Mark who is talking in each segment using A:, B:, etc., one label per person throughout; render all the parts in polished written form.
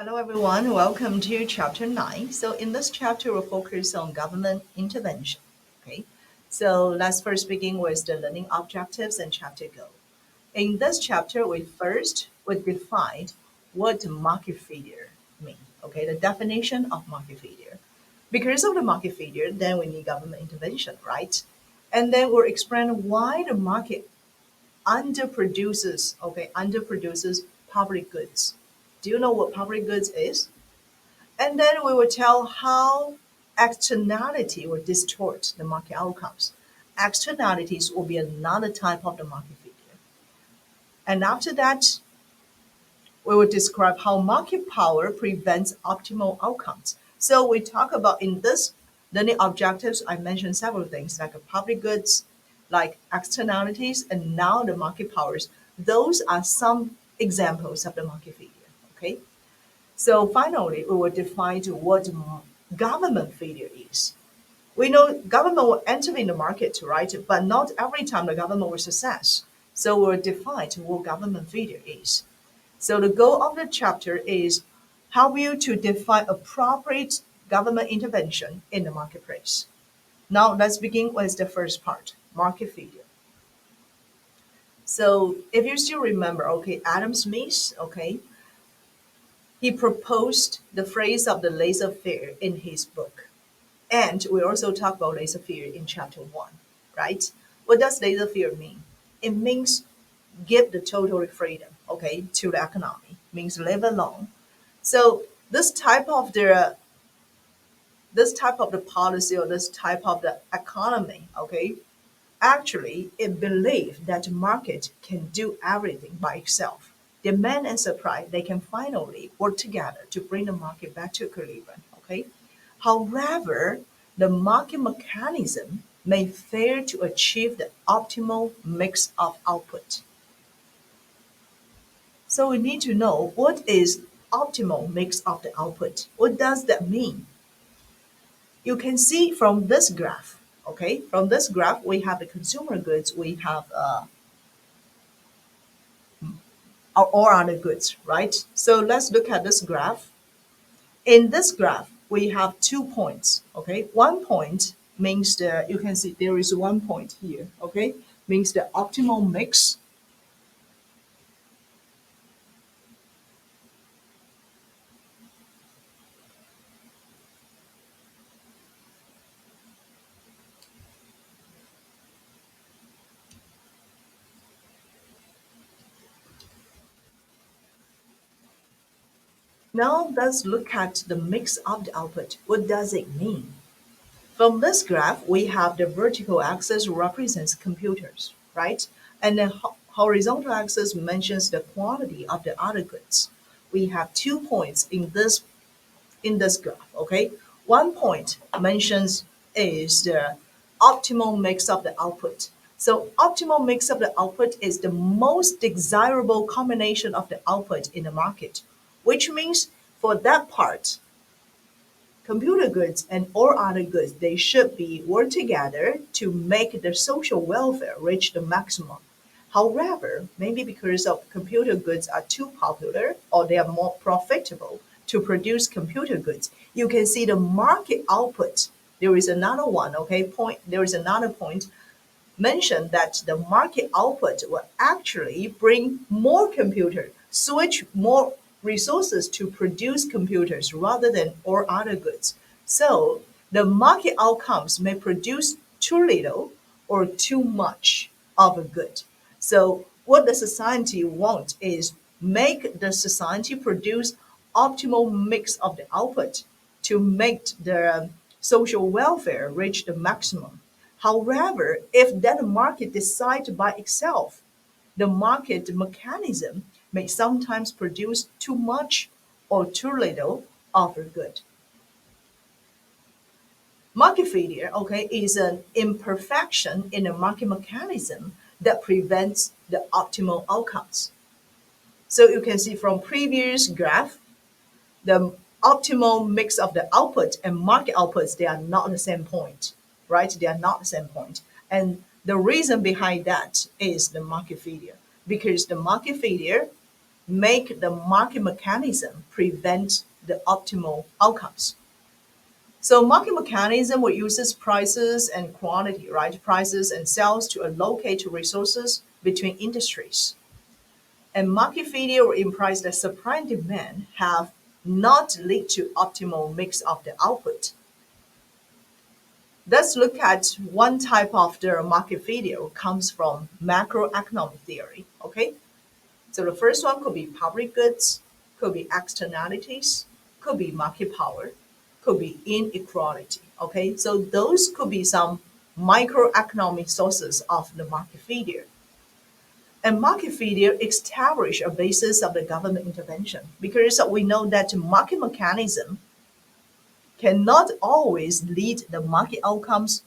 A: Hello, everyone. Welcome to chapter 9. So, in this chapter, we'll focus on government intervention. Okay. So, let's first begin with the learning objectives and chapter goal. In this chapter, we first would define what market failure mean. Okay, the definition of market failure. Because of the market failure, then we need government intervention, right? And then we'll explain why the market underproduces public goods. Do you know what public goods is? And then we will tell how externality will distort the market outcomes. Externalities will be another type of the market failure. And after that, we will describe how market power prevents optimal outcomes. So we talk about in this learning objectives, I mentioned several things like public goods, like externalities, and now the market powers. Those are some examples of the market failure. Okay. So finally, we will define what government failure is. We know government will enter in the market, right? But not every time the government will success. So we'll define what government failure is. So the goal of the chapter is help you to define appropriate government intervention in the marketplace. Now let's begin with the first part, market failure. So if you still remember, okay, Adam Smith, okay, he proposed the phrase of the laissez-faire in his book. And we also talk about laissez-faire in chapter 1, right? What does laissez-faire mean? It means give the total freedom, okay, to the economy, means live alone. So this type of the policy or this type of the economy, okay, actually it believes that market can do everything by itself. Demand and supply, they can finally work together to bring the market back to equilibrium, okay? However, the market mechanism may fail to achieve the optimal mix of output. So we need to know what is optimal mix of the output. What does that mean? You can see from this graph, okay? From this graph, we have the consumer goods, we have all other goods, right? So let's look at this graph. In this graph, we have 2 points, okay? 1 point means you can see there is 1 point here, okay? Means the optimal mix. Now let's look at the mix of the output. What does it mean? From this graph, we have the vertical axis represents computers, right? And the horizontal axis mentions the quantity of the other goods. We have 2 points in this graph, okay? 1 point mentions is the optimal mix of the output. So optimal mix of the output is the most desirable combination of the output in the market, which means for that part, computer goods and all other goods, they should be work together to make the social welfare reach the maximum. However, maybe because of computer goods are too popular or they are more profitable to produce computer goods, you can see the market output. There is another one, okay, point. There is another point mentioned that the market output will actually bring more computers, switch more resources to produce computers rather than all other goods. So the market outcomes may produce too little or too much of a good. So what the society wants is make the society produce optimal mix of the output to make the social welfare reach the maximum. However, if that market decides by itself, the market mechanism may sometimes produce too much or too little of a good. Market failure, okay, is an imperfection in a market mechanism that prevents the optimal outcomes. So you can see from previous graph, the optimal mix of the output and market outputs, they are not the same point, right? They are not the same point. And the reason behind that is the market failure. Because the market failure make the market mechanism prevent the optimal outcomes. So market mechanism will uses prices and quantity, right? Prices and sales to allocate resources between industries. And market failure implies that supply and demand have not lead to optimal mix of the output. Let's look at one type of the market failure comes from macroeconomic theory. Okay, so the first one could be public goods, could be externalities, could be market power, could be inequality. Okay, so those could be some microeconomic sources of the market failure. And market failure establish a basis of the government intervention because we know that market mechanism cannot always lead the market outcomes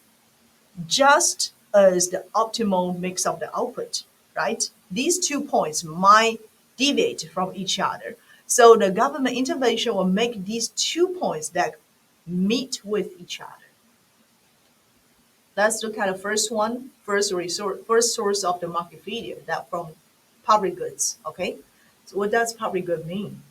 A: just as the optimal mix of the output, right? These 2 points might deviate from each other. So the government intervention will make these 2 points that meet with each other. Let's look at the first one, first source of the market failure, that from public goods. Okay, so what does public good mean?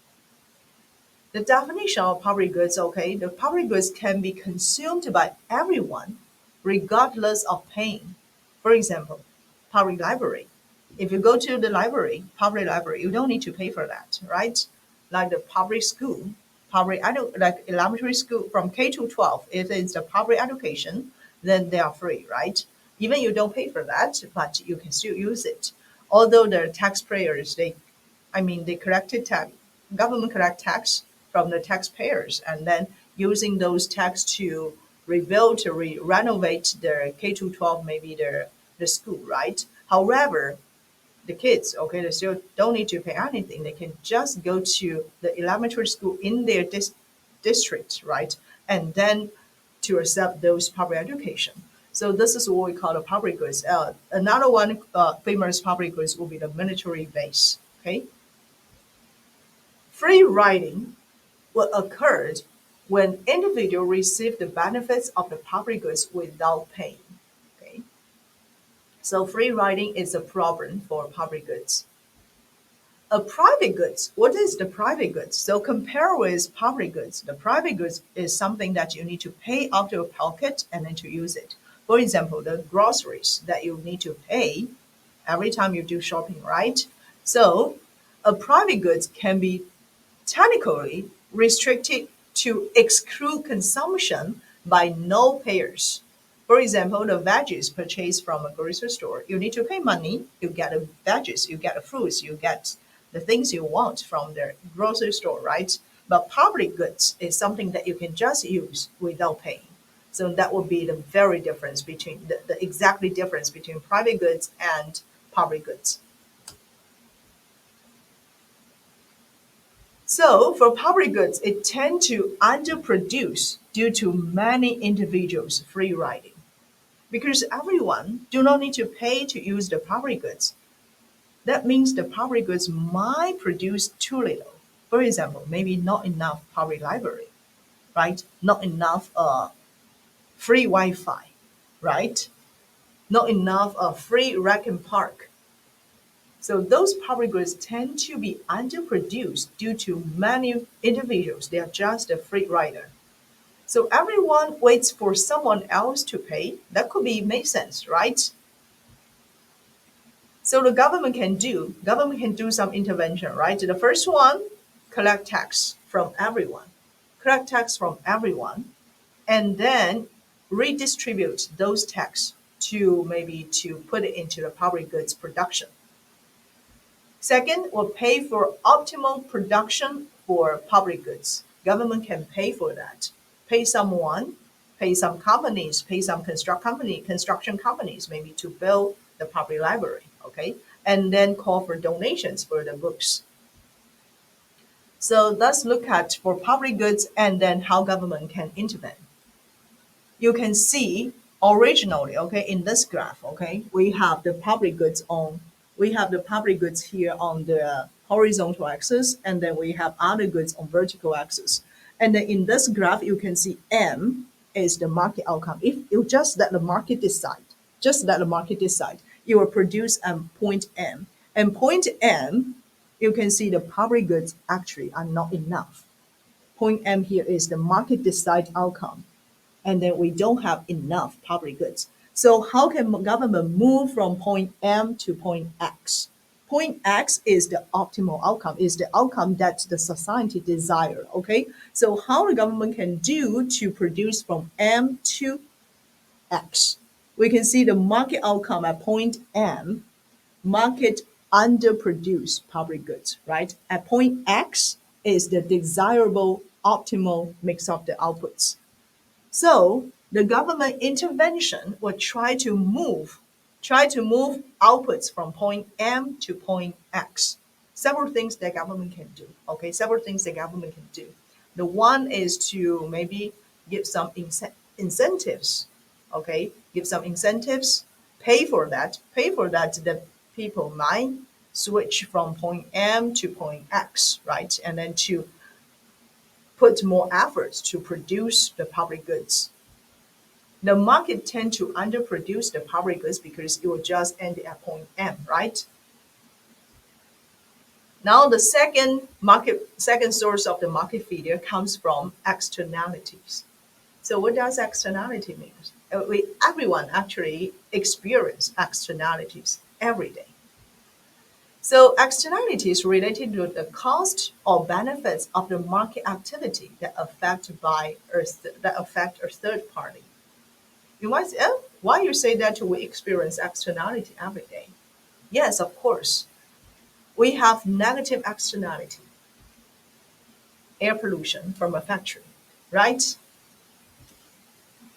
A: The definition of public goods, okay, the public goods can be consumed by everyone regardless of paying. For example, public library. If you go to the library, public library, you don't need to pay for that, right? Like the public school, like elementary school from K to 12, if it's the public education, then they are free, right? Even you don't pay for that, but you can still use it. Although the taxpayers, they collected tax, government collect tax from the taxpayers, and then using those tax to rebuild, to renovate their K to 12, maybe the school, right? However, the kids, okay, they still don't need to pay anything. They can just go to the elementary school in their district, right? And then to accept those public education. So this is what we call the public goods. Another one famous public goods will be the military base. Okay, free riding will occur when individuals receive the benefits of the public goods without paying. Okay, so free riding is a problem for public goods. A private goods, what is the private goods? So compare with public goods. The private goods is something that you need to pay out of your pocket and then to use it. For example, the groceries that you need to pay every time you do shopping, right? So a private goods can be technically restricted to exclude consumption by no payers. For example, the veggies purchased from a grocery store, you need to pay money, you get the veggies, you get the fruits, you get the things you want from the grocery store, right? But public goods is something that you can just use without paying. So that would be the very difference between the exactly difference between private goods and public goods. So for public goods, it tends to underproduce due to many individuals free riding because everyone do not need to pay to use the public goods. That means the public goods might produce too little. For example, maybe not enough public library, right? Not enough free Wi-Fi, right? Not enough free rec and park. So those public goods tend to be underproduced due to many individuals. They are just a free rider. So everyone waits for someone else to pay. That could be make sense, right? So the government can do some intervention, right? The first one, collect tax from everyone, collect tax from everyone, and then redistribute those tax to maybe to put it into the public goods production. Second, will pay for optimal production for public goods. Government can pay for that. Pay someone, pay some companies, pay some construction companies, maybe to build the public library. Okay, and then call for donations for the books. So let's look at for public goods and then how government can intervene. You can see originally, okay, in this graph, okay, we have the public goods here on the horizontal axis, and then we have other goods on vertical axis. And then in this graph, you can see M is the market outcome. If you just let the market decide, just let the market decide, you will produce point M. And point M, you can see the public goods actually are not enough. Point M here is the market decide outcome, and then we don't have enough public goods. So how can government move from point M to point X? Point X is the optimal outcome, is the outcome that the society desire. Okay, so how the government can do to produce from M to X? We can see the market outcome at point M. Market underproduce public goods, right? At point X is the desirable optimal mix of the outputs. So the government intervention will try to move outputs from point M to point X. Several things that government can do. Okay, several things that government can do. The one is to maybe give some incentives. Okay, give some incentives, pay for that. The people might switch from point M to point X, right? And then to put more efforts to produce the public goods. The market tend to underproduce the public goods because it will just end at point M, right? Now the second source of the market failure comes from externalities. So what does externality mean? Everyone actually experience externalities every day. So externalities related to the cost or benefits of the market activity that affect a third party. You might say, oh, why you say that we experience externality every day? Yes, of course. We have negative externality, air pollution from a factory, right?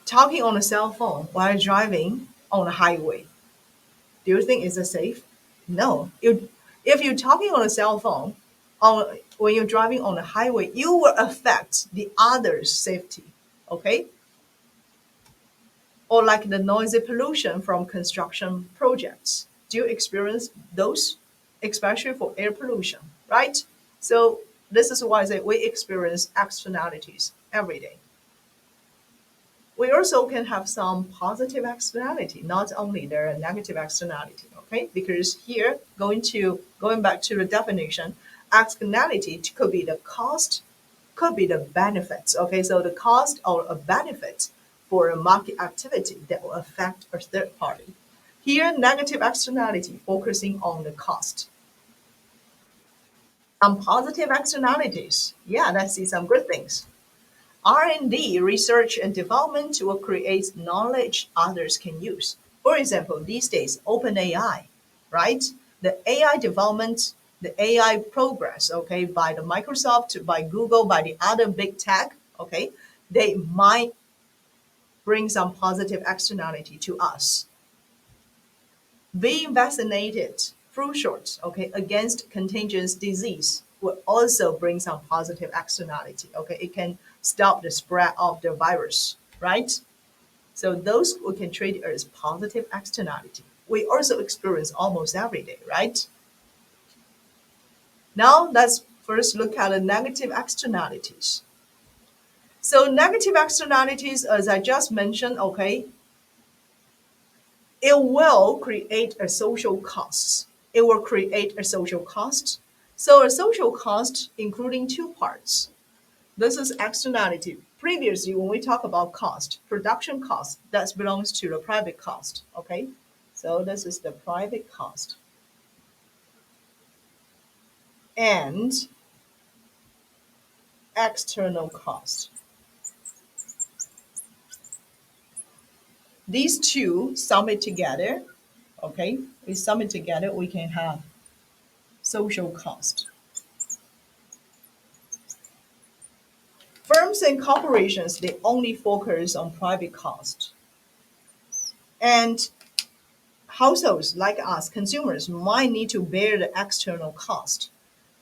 A: Talking on a cell phone while driving on a highway. Do you think it's safe? No. If you're talking on a cell phone when you're driving on a highway, you will affect the other's safety. Okay? Or like the noisy pollution from construction projects. Do you experience those, especially for air pollution, right? So this is why I say we experience externalities every day. We also can have some positive externality, not only there are negative externality, okay? Because here, going back to the definition, externality could be the cost, could be the benefits, okay? So the cost or a benefit for a market activity that will affect a third party. Here, negative externality focusing on the cost. On positive externalities, yeah, let's see some good things. R&D, research and development will create knowledge others can use. For example, these days, OpenAI, right? The AI development, the AI progress, okay, by the Microsoft, by Google, by the other big tech, okay, they might bring some positive externality to us. Being vaccinated, flu shots, okay, against contagious disease will also bring some positive externality. Okay, it can stop the spread of the virus, right? So those we can treat as positive externality. We also experience almost every day, right? Now let's first look at the negative externalities. So negative externalities, as I just mentioned, okay, it will create a social cost. It will create a social cost. So a social cost including two parts. This is externality. Previously, when we talk about cost, production cost, that belongs to the private cost. Okay, so this is the private cost. And external cost. These two sum it together. Okay, we sum it together, we can have social cost. Firms and corporations, they only focus on private cost. And households like us, consumers, might need to bear the external cost.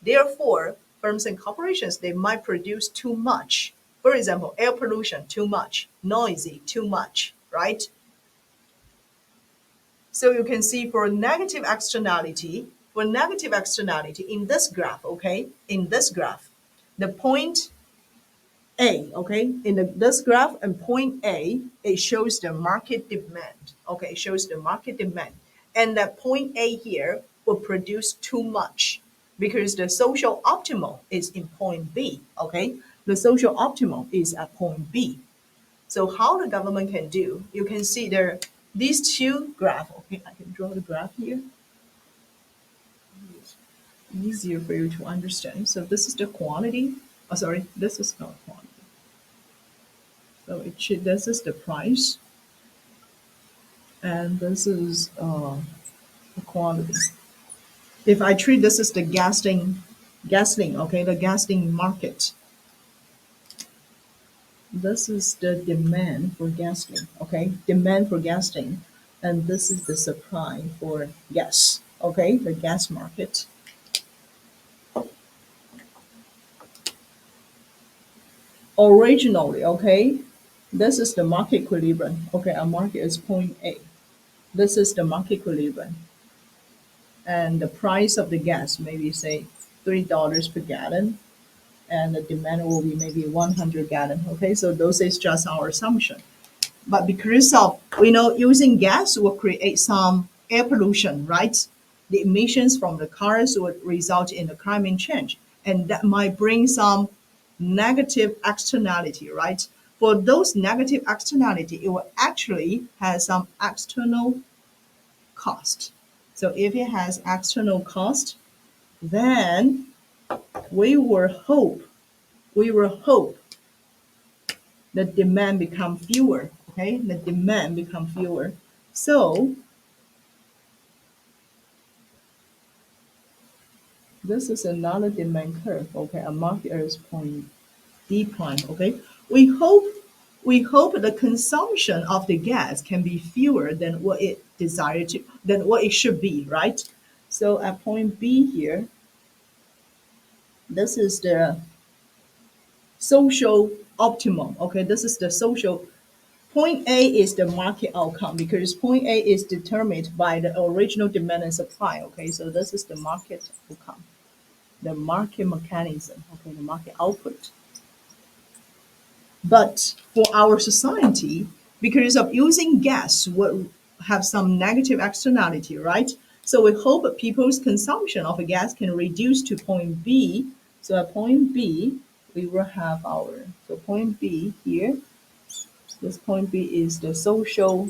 A: Therefore, firms and corporations, they might produce too much. For example, air pollution, too much, noisy, too much, right? So you can see for negative externality in this graph, okay, in this graph, the point A, okay, in this graph and point A, it shows the market demand, okay, it shows the market demand. And that point A here will produce too much. because the social optimal is in point B, okay? The social optimal is at point B. So how the government can do, you can see there, these two graph, okay, I can draw the graph here. Easier for you to understand. So this is the quantity, oh sorry, this is not quantity. So it should, this is the price, and this is the quantity. If I treat this as the gasoline, okay, the gasoline market, this is the demand for gasoline, okay, demand for gasoline, and this is the supply for gas, okay, the gas market. Originally, okay, this is the market equilibrium, okay, our market is point A. This is the market equilibrium, and the price of the gas, maybe say $3 per gallon, and the demand will be maybe 100 gallon. Okay, so those is just our assumption. But because of we know using gas will create some air pollution, right? The emissions from the cars would result in the climate change, and that might bring some negative externality, right? For those negative externality, it will actually have some external cost. So if it has external cost, then we will hope we will hope the demand become fewer. Okay, the demand become fewer. So this is another demand curve. Okay, a market is point D prime. Okay, we hope we hope the consumption of the gas can be fewer than what it desired to than what it should be, right? So at point B here, this is the social optimum. Okay, this is the social. Point A is the market outcome because point A is determined by the original demand and supply. Okay, so this is the market outcome, the market mechanism. Okay, the market output. But for our society, because of using gas, would have some negative externality, right? So we hope that people's consumption of gas can reduce to point B. So at point B, we will have our so point B here. This point B is the social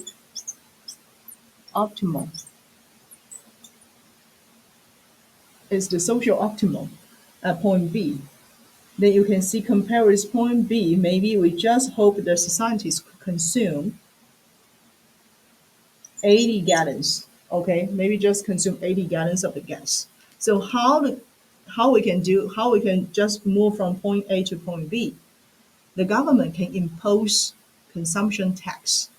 A: optimal. Is the social optimal at point B. Then you can see compare with point B, maybe we just hope the societies could consume 80 gallons. Okay, maybe just consume 80 gallons of the gas. So how we can just move from point A to point B? The government can impose consumption tax.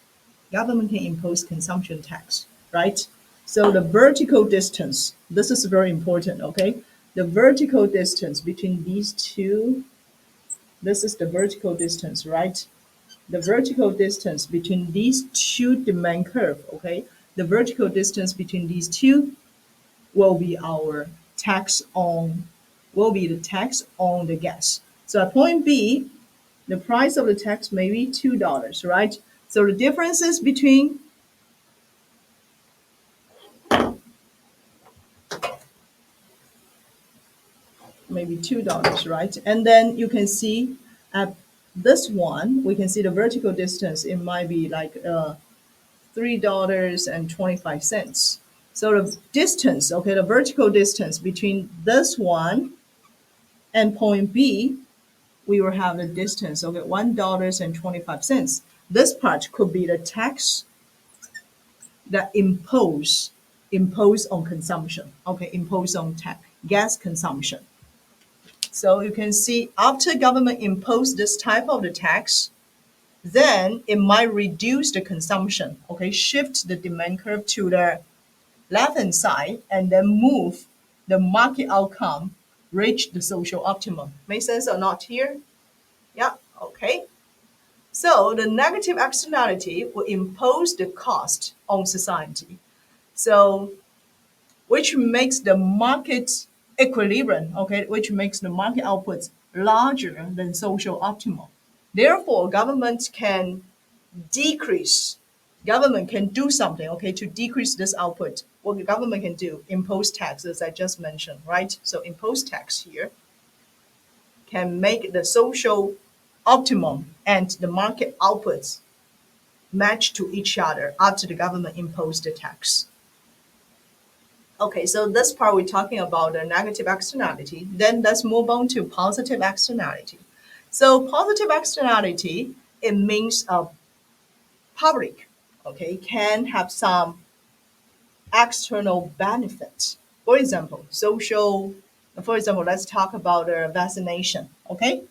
A: Government can impose consumption tax, right? So the vertical distance, this is very important, okay? The vertical distance between these two, this is the vertical distance, right? The vertical distance between these two demand curve, okay? The vertical distance between these two will be our tax on, will be the tax on the gas. So at point B, the price of the tax may be $2, right? So the differences between maybe $2, right? And then you can see at this one, we can see the vertical distance, it might be like $3.25. So the distance, okay, the vertical distance between this one and point B, we will have the distance, okay, $1.25. This part could be the tax that impose on consumption, okay, impose on gas consumption. So you can see after government impose this type of the tax, then it might reduce the consumption, okay, shift the demand curve to the left hand side and then move the market outcome, reach the social optimum. Make sense or not here? Yeah, okay. So the negative externality will impose the cost on society. So which makes the market equilibrium, okay, which makes the market outputs larger than social optimal. Therefore, government can decrease Government can do something, okay, to decrease this output. What the government can do, impose taxes, I just mentioned, right? So impose tax here can make the social optimum and the market outputs match to each other after the government imposed the tax. Okay, so this part we're talking about the negative externality. Then let's move on to positive externality. So positive externality, it means public, okay, can have some external benefits. For example, social. For example, let's talk about vaccination. Okay,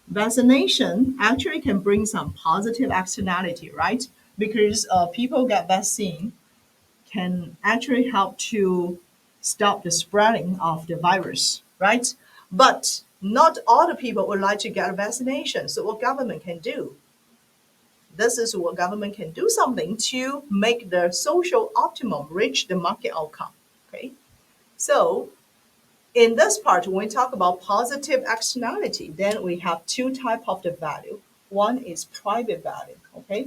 A: vaccination actually can bring some positive externality, right? Because people get vaccine can actually help to stop the spreading of the virus, right? But not all the people would like to get a vaccination. So what government can do? This is what government can do something to make the social optimum reach the market outcome. Okay. So in this part, when we talk about positive externality, then we have two type of the value. One is private value. Okay.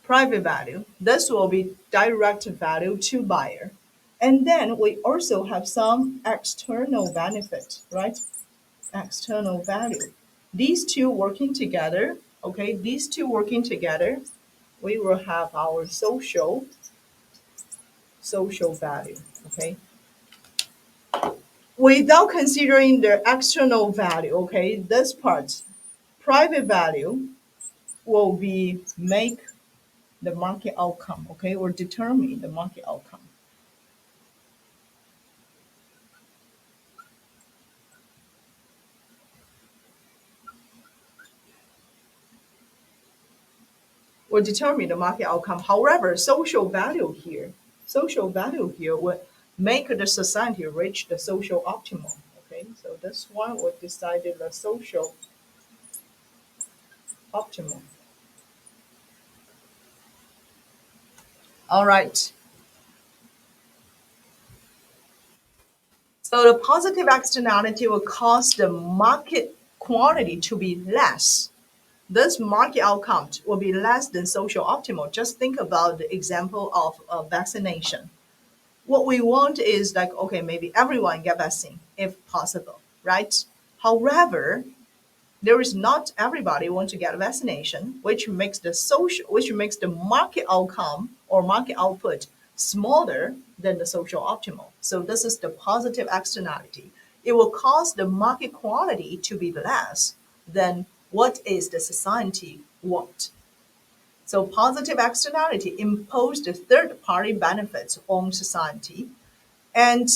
A: Private value. This will be direct value to buyer. And then we also have some external benefit, right? External value. These two working together, okay, these two working together, we will have our social value, okay? Without considering the external value, okay, this part, private value will be make the market outcome, okay, or determine the market outcome. Will determine the market outcome. However, social value here would make the society reach the social optimum. Okay, so this one would decide the social optimum. All right. So the positive externality will cause the market quantity to be less. This market outcome will be less than social optimal. Just think about the example of vaccination. What we want is like, okay, maybe everyone get vaccine if possible, right? However, there is not everybody want to get a vaccination, which makes the market outcome or market output smaller than the social optimal. So this is the positive externality. It will cause the market quality to be less than what is the society want. So positive externality impose the third party benefits on society, and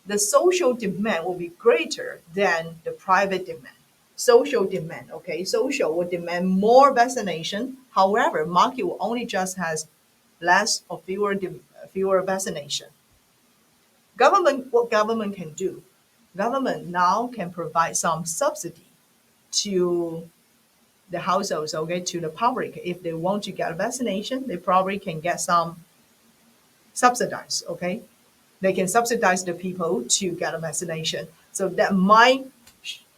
A: the social demand will be greater than the private demand. Social demand, okay, social will demand more vaccination. However, market will only just has less or fewer vaccination. What government can do? Government now can provide some subsidy to the households, okay, to the public. If they want to get a vaccination, they probably can get some subsidize, okay? They can subsidize the people to get a vaccination. So that might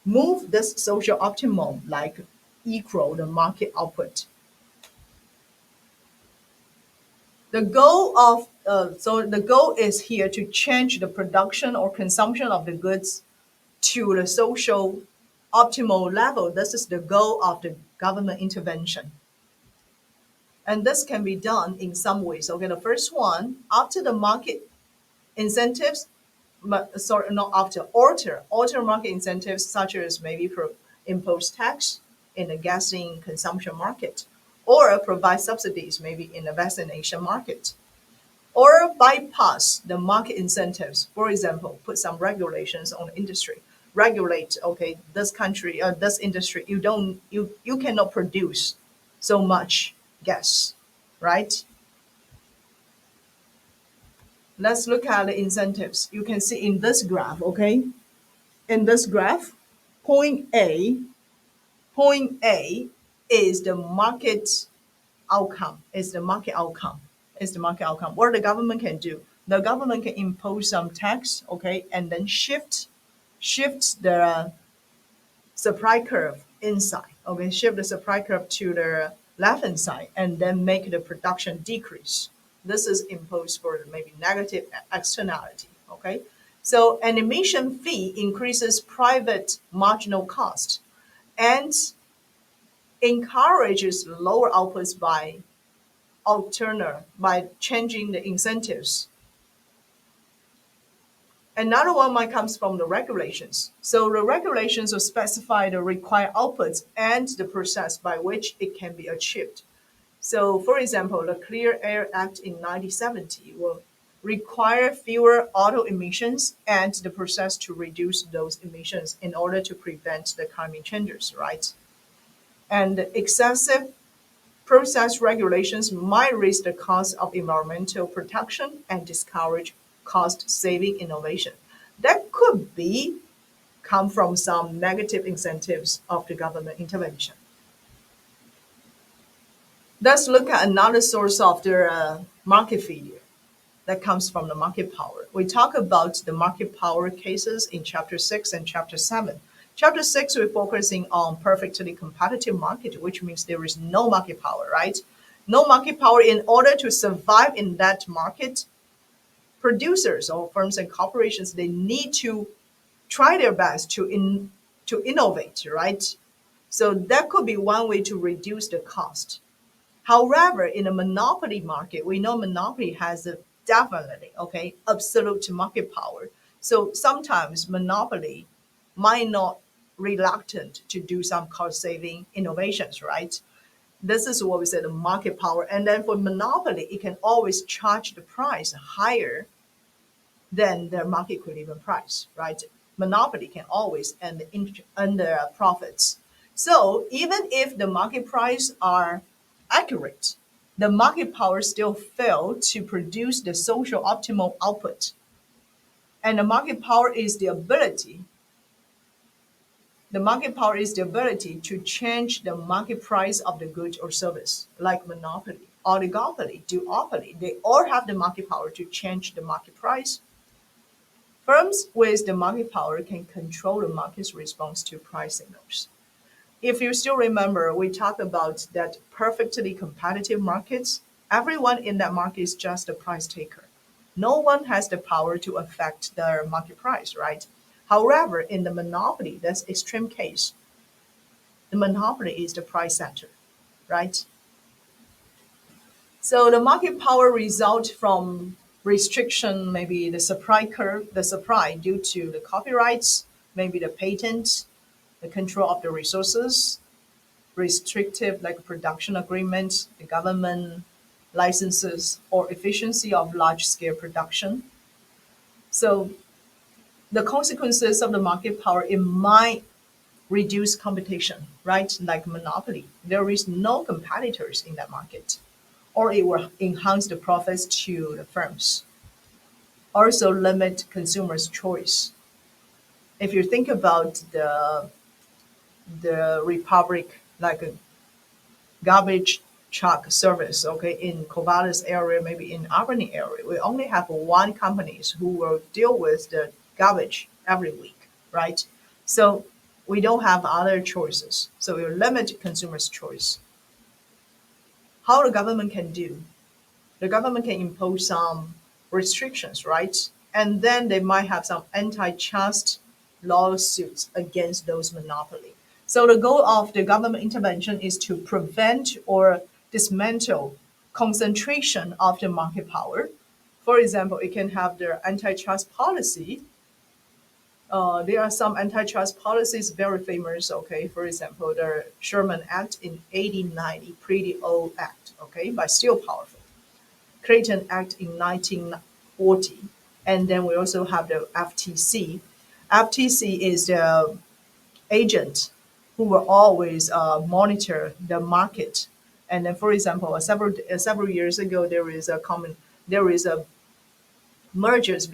A: move this social optimum like equal the market output. The goal is here to change the production or consumption of the goods to the social optimal level. This is the goal of the government intervention. And this can be done in some ways. Okay, the first one, after the market incentives, sorry, not after, alter market incentives such as maybe impose tax in the gasoline consumption market, or provide subsidies maybe in the vaccination market, or bypass the market incentives. For example, put some regulations on the industry. Regulate, okay, this country, this industry, you cannot produce so much gas, right? Let's look at the incentives. You can see in this graph, okay? In this graph, point A, point A is the market outcome, is the market outcome, is the market outcome. What the government can do? The government can impose some tax, okay, and then shift the supply curve inside, okay, shift the supply curve to the left-hand side and then make the production decrease. This is imposed for maybe negative externality. Okay, so an emission fee increases private marginal cost and encourages lower outputs by changing the incentives. Another one might comes from the regulations. So the regulations will specify the required outputs and the process by which it can be achieved. So, for example, the Clear Air Act in 1970 will require fewer auto emissions and the process to reduce those emissions in order to prevent the climate changes, right? And excessive process regulations might raise the cost of environmental protection and discourage cost-saving innovation. That could be come from some negative incentives of the government intervention. Let's look at another source of the market failure that comes from the market power. We talk about the market power cases in chapter 6 and chapter 7. Chapter 6, we're focusing on perfectly competitive market, which means there is no market power, right? No market power. In order to survive in that market, producers or firms and corporations, they need to try their best to innovate, right? So that could be one way to reduce the cost. However, in a monopoly market, we know monopoly has a definitely absolute market power. So sometimes monopoly might not reluctant to do some cost saving innovations, right? This is what we say the market power. And then for monopoly, it can always charge the price higher than the market equilibrium price, right? Monopoly can always earn the profits. So even if the market price are accurate, the market power still fail to produce the social optimal output. And the market power is the ability to change the market price of the good or service, like monopoly, oligopoly, duopoly. They all have the market power to change the market price. Firms with the market power can control the market's response to price signals. If you still remember, we talked about that perfectly competitive markets. Everyone in that market is just a price taker. No one has the power to affect the market price, right? However, in the monopoly, that's extreme case. The monopoly is the price setter, right? So the market power result from restriction, maybe the supply curve, the supply due to the copyrights, maybe the patent, the control of the resources, restrictive like production agreements, the government licenses, or efficiency of large scale production. So the consequences of the market power, it might reduce competition, right? Like monopoly. There is no competitors in that market. Or it will enhance the profits to the firms. Also limit consumers' choice. If you think about the Republic, like a garbage truck service, okay, in Corvallis area, maybe in Albany area, we only have one companies who will deal with the garbage every week, right? So we don't have other choices. So we limit consumers' choice. How the government can do? The government can impose some restrictions, right? And then they might have some antitrust lawsuits against those monopoly. So the goal of the government intervention is to prevent or dismantle concentration of the market power. For example, it can have their antitrust policy. There are some antitrust policies very famous. Okay, for example, the Sherman Act in 1890, pretty old act. Okay, but still powerful. Clayton Act in 1940. And then we also have the FTC. FTC is the agent who will always monitor the market. And then, for example, several years ago, there is a mergers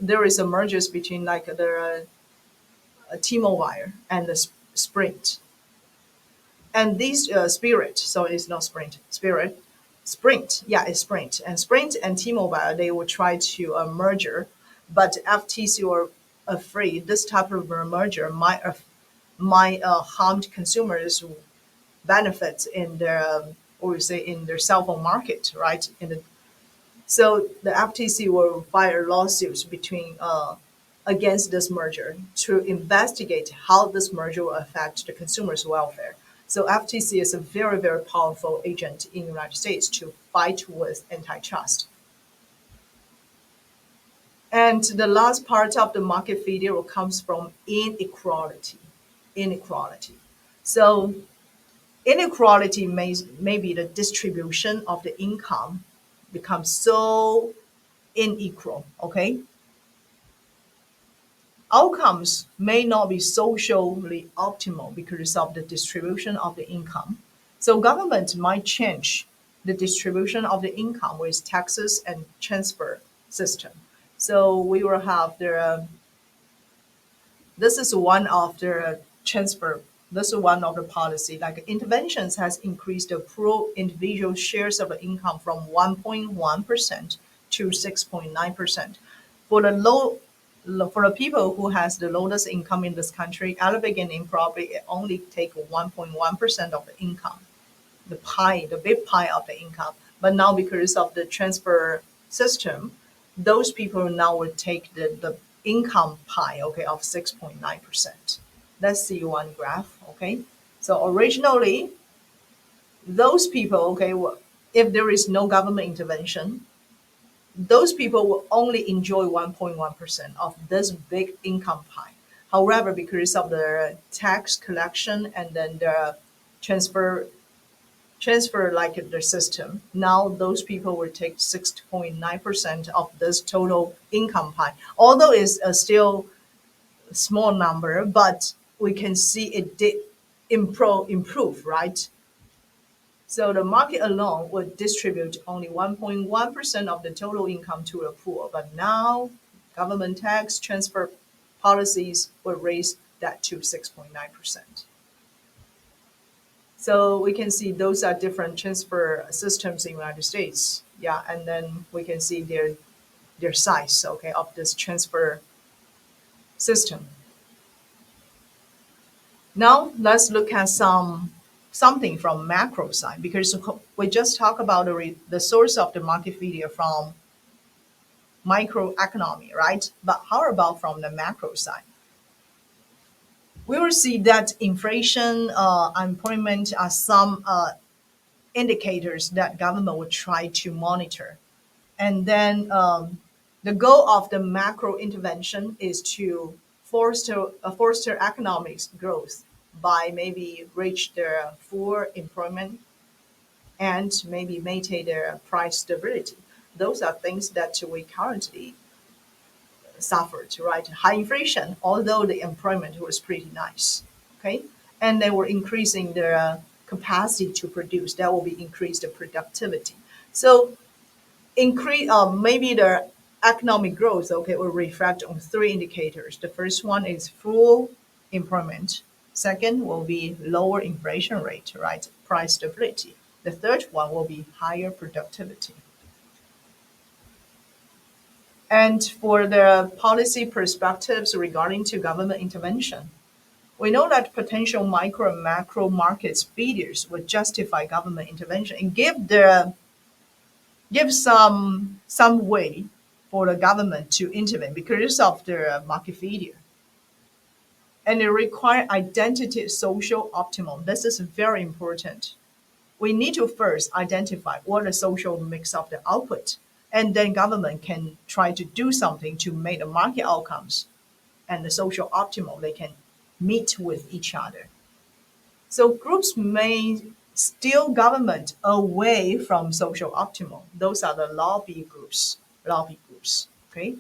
A: there is a mergers between like the T-Mobile and the Sprint. And these Spirit, so it's not Sprint, Spirit, Sprint, yeah, it's Sprint, and Sprint and T-Mobile they will try to merger, but FTC were afraid this type of merger might harm consumers benefits in their, or we say in their cell phone market, right? So the FTC will file lawsuits between against this merger to investigate how this merger will affect the consumers' welfare. So FTC is a very, very powerful agent in the United States to fight with antitrust. And the last part of the market failure comes from inequality. Inequality. So inequality may be the distribution of the income becomes so unequal. Okay, outcomes may not be socially optimal because of the distribution of the income. So government might change the distribution of the income with taxes and transfer system. So we will have the this is one of the transfer. This is one of the policy. Like interventions has increased the pro individual shares of the income from 1.1% to 6.9%. For the for the people who has the lowest income in this country, at the beginning probably it only take 1.1% of the income, the pie, the big pie of the income. But now because of the transfer system, those people now would take the income pie, okay, of 6.9%. Let's see one graph, okay. So originally, those people, okay, if there is no government intervention, those people will only enjoy 1.1% of this big income pie. However, because of the tax collection and then the transfer like the system, now those people will take 6.9% of this total income pie. Although it's still a small number, but we can see it did improve, right? So the market alone would distribute only 1.1% of the total income to a pool, but now government tax transfer policies will raise that to 6.9%. So we can see those are different transfer systems in the United States. Yeah, and then we can see their size, okay, of this transfer system. Now let's look at something from macro side because we just talked about the source of the market failure from microeconomy, right? But how about from the macro side? We will see that inflation, unemployment are some indicators that government will try to monitor. And then the goal of the macro intervention is to foster economic growth by maybe reach their full employment and maybe maintain their price stability. Those are things that we currently suffered, right? High inflation, although the employment was pretty nice, okay? And they were increasing their capacity to produce. That will be increased the productivity. So increase maybe the economic growth, okay, will reflect on three indicators. The first one is full employment. Second will be lower inflation rate, right? Price stability. The third one will be higher productivity. And for the policy perspectives regarding to government intervention, we know that potential micro and macro markets failures would justify government intervention and give some way for the government to intervene because of the market failure. And it requires identity social optimum. This is very important. We need to first identify what the social mix of the output, and then government can try to do something to make the market outcomes and the social optimal they can meet with each other. So groups may steal government away from social optimal. Those are the lobby groups, okay?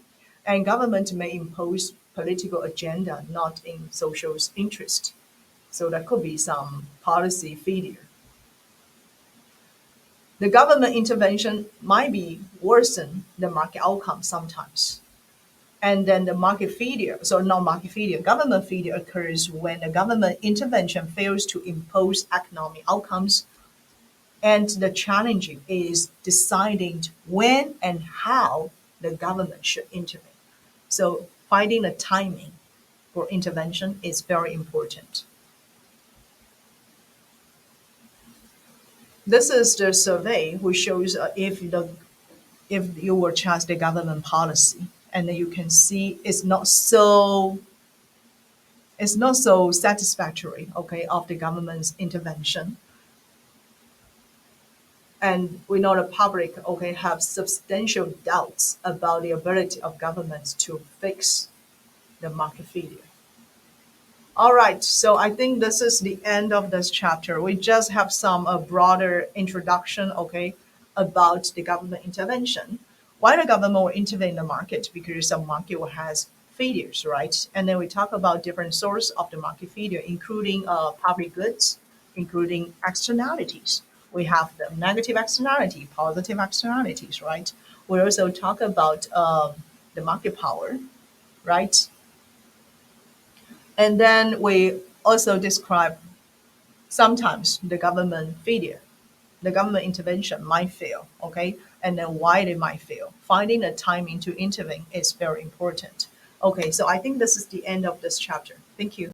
A: And government may impose political agenda not in social interest. So that could be some policy failure. The government intervention might be worsen the market outcome sometimes. And then the market failure, so not market failure, government failure occurs when the government intervention fails to impose economic outcomes. And the challenging is deciding when and how the government should intervene. So finding the timing for intervention is very important. This is the survey which shows if you will change the government policy, and then you can see it's not so satisfactory, okay, of the government's intervention. And we know the public, okay, have substantial doubts about the ability of governments to fix the market failure. All right, so I think this is the end of this chapter. We just have some broader introduction, okay, about the government intervention. Why the government will intervene in the market? Because some market will has failures, right? And then we talk about different source of the market failure, including public goods, including externalities. We have the negative externality, positive externalities, right? We also talk about the market power, right? And then we also describe sometimes the government failure, the government intervention might fail, okay? And then why they might fail. Finding the timing to intervene is very important. Okay, so I think this is the end of this chapter. Thank you.